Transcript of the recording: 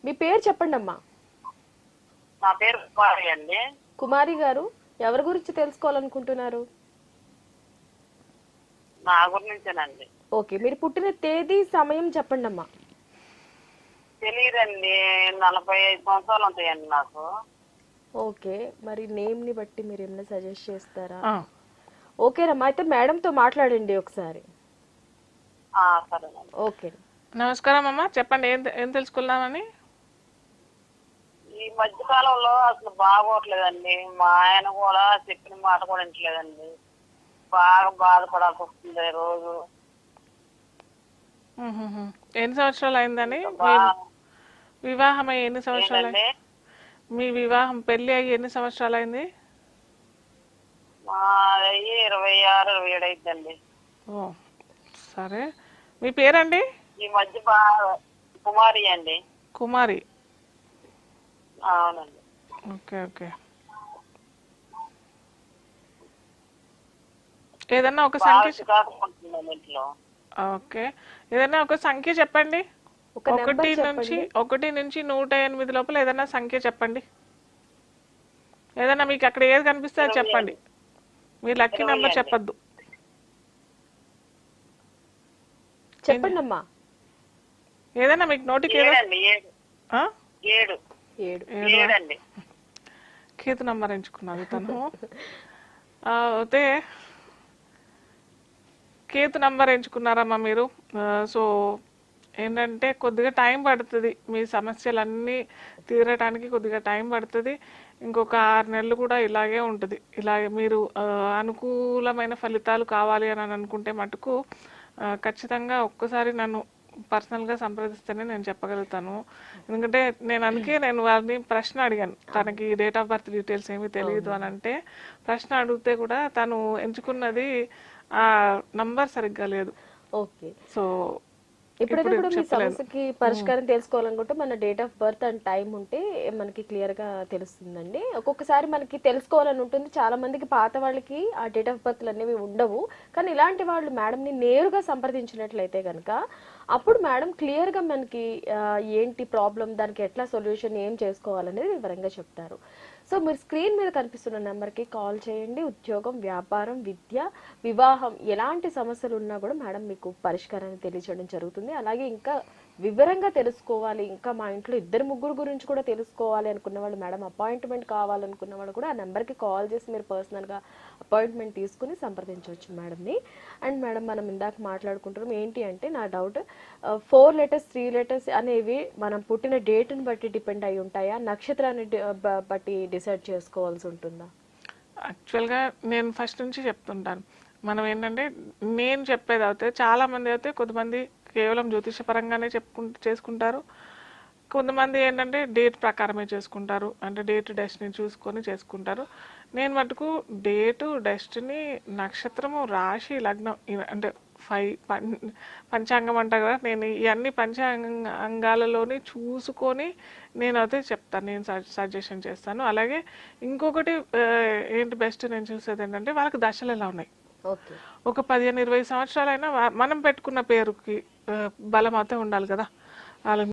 మీ పేరు చెప్పండి అమ్మా. నా పేరు కుమారి అండి. కుమారి గారు, ఎవరి గురించి తెలుసుకోవాలనుకుంటున్నారు? నా గురించేనండి. ఓకే, మీరు పుట్టిన తేదీ సమయం చెప్పండి అమ్మా. తెలియదండి. 45 సంవత్సరాలు ఉంటాయండి నాకు. ఓకే, మరి నేమ్ ని బట్టి మీరు ఏమైనా సజెస్ట్ చేస్తారా? ఆ, ఓకేనమ్మా, అయితే మేడంతో మాట్లాడండి ఒకసారి. సరేనండి. ఓకే. నమస్కారం అమ్మా, చెప్పండి ఏం ఏం తెలుసుకుందామని. ఈ మధ్య కాలంలో అసలు బాగోట్లేదండి. మా ఆయన కూడా చెప్పిన మాట కూడా వింటలేదండి. బాగా బాధపడాల్సి వస్తుంది రోజు. ఎన్ని సంవత్సరాలు అయిందని? వివాహం అయ్యి ఎన్ని సంవత్సరాలు ఏంటండి? మీ వివాహం పెళ్లి అయ్యి ఎన్ని సంవత్సరాలు అయింది? మా అయ్యి 26, 27 అయిద్దండి. ఓ సరే, మీ పేరండి? ఈ మధ్య బాగా కుమారి అండి. కుమారి. అవునండి. ఓకే ఓకే, ఏదన్నా ఒక బాగా సంఖ్య చికాకు పడుతుందండి ఇంట్లో. ఓకే, ఏదన్నా ఒక సంఖ్య చెప్పండి. ఒక నెంబర్ 1 నుంచి 108 లోపల ఏదైనా సంఖ్య చెప్పండి. ఏదైనా మీకు అక్కడ ఏది కనిపిస్తే అది చెప్పండి. మీ లక్కీ నెంబర్ చెప్పద్దు. చెప్పండి అమ్మా. ఏదైనా మీకు నోటికి ఏదో ఏడండి. ఆ? 7. 7. 7 అండి. కేతు నంబర్ ఎంచుకున్నారు తను. అయితే కేతు నంబర్ ఎంచుకున్నారమ్మా మీరు. సో ఏంటంటే కొద్దిగా టైం పడుతుంది, మీ సమస్యలన్నీ తీరటానికి కొద్దిగా టైం పడుతుంది. ఇంకొక 6 నెలలు కూడా ఇలాగే ఉంటుంది. ఇలాగే మీరు అనుకూలమైన ఫలితాలు కావాలి అని అనుకుంటే మటుకు ఖచ్చితంగా ఒక్కసారి నన్ను పర్సనల్గా సంప్రదిస్తేనే నేను చెప్పగలుగుతాను. ఎందుకంటే నేను వారిని ప్రశ్న అడిగాను, తనకి డేట్ ఆఫ్ బర్త్ డీటెయిల్స్ ఏమీ తెలియదు అని అంటే ప్రశ్న అడిగితే కూడా తను ఎంచుకున్నది ఆ నంబర్ సరిగ్గా లేదు. ఓకే, సో ఎప్పుడైనా కూడా మీ సమస్యకి పరిష్కారం తెలుసుకోవాలనుకుంటే మన date of birth and time ఉంటే మనకి క్లియర్ గా తెలుస్తుందండి. ఒక్కొక్కసారి మనకి తెలుసుకోవాలని ఉంటుంది, చాలా మందికి పాత వాళ్ళకి ఆ డేట్ ఆఫ్ బర్త్లు అనేవి ఉండవు. కానీ ఇలాంటి వాళ్ళు మేడంని నేరుగా సంప్రదించినట్లయితే కనుక అప్పుడు మేడం క్లియర్ గా మనకి ఏంటి ప్రాబ్లం, దానికి ఎట్లా సొల్యూషన్, ఏం చేసుకోవాలనేది వివరంగా చెప్తారు. సో మీరు స్క్రీన్ మీద కనిపిస్తున్న నెంబర్కి కాల్ చేయండి. ఉద్యోగం, వ్యాపారం, విద్య, వివాహం ఎలాంటి సమస్యలు ఉన్నా కూడా మేడం మీకు పరిష్కారాన్ని తెలియజేయడం జరుగుతుంది. అలాగే ఇంకా వివరంగా తెలుసుకోవాలి, ఇంకా మా ఇంట్లో 2-3 గురించి కూడా తెలుసుకోవాలి అనుకున్న వాళ్ళు, మేడం అపాయింట్మెంట్ కావాలనుకున్న వాళ్ళు కూడా ఆ నెంబర్కి కాల్ చేసి మీరు పర్సనల్గా అపాయింట్మెంట్ తీసుకుని సంప్రదించవచ్చు మేడంని. అండ్ మేడం మనం ఇందాక మాట్లాడుకుంటున్నాం ఏంటి అంటే, నా డౌట్ 4 లెటర్స్ 3 లెటర్స్ అనేవి మనం పుట్టిన డేట్ని బట్టి డిపెండ్ అయి ఉంటాయా, నక్షత్రాన్ని బట్టి డిసైడ్ చేసుకోవాల్సి ఉంటుందా? యాక్చువల్గా నేను ఫస్ట్ నుంచి చెప్తుంటాను, మనం ఏంటంటే నేను చెప్పేది అయితే చాలామంది అయితే కొంతమంది కేవలం జ్యోతిషపరంగానే చేసుకుంటారు. కొంతమంది ఏంటంటే డేట్ ప్రకారమే చేసుకుంటారు, అంటే డేట్ డెస్టినీ చూసుకొని చేసుకుంటారు. నేను మటుకు డేటు, డెస్టినీ, నక్షత్రము, రాశి, లగ్నం అంటే 5 పంచాంగం అంటారు కదా, నేను ఇవన్నీ పంచాంగాలలోని చూసుకొని నేనైతే చెప్తాను, నేను సజెషన్ చేస్తాను. అలాగే ఇంకొకటి ఏంటి బెస్ట్ నేను చూసేది ఏంటంటే వాళ్ళకి దశలు ఎలా ఉన్నాయి. ఒక 15-20 సంవత్సరాలైనా మనం పెట్టుకున్న పేరుకి బలం అయితే ఉండాలి కదా. వాళ్ళ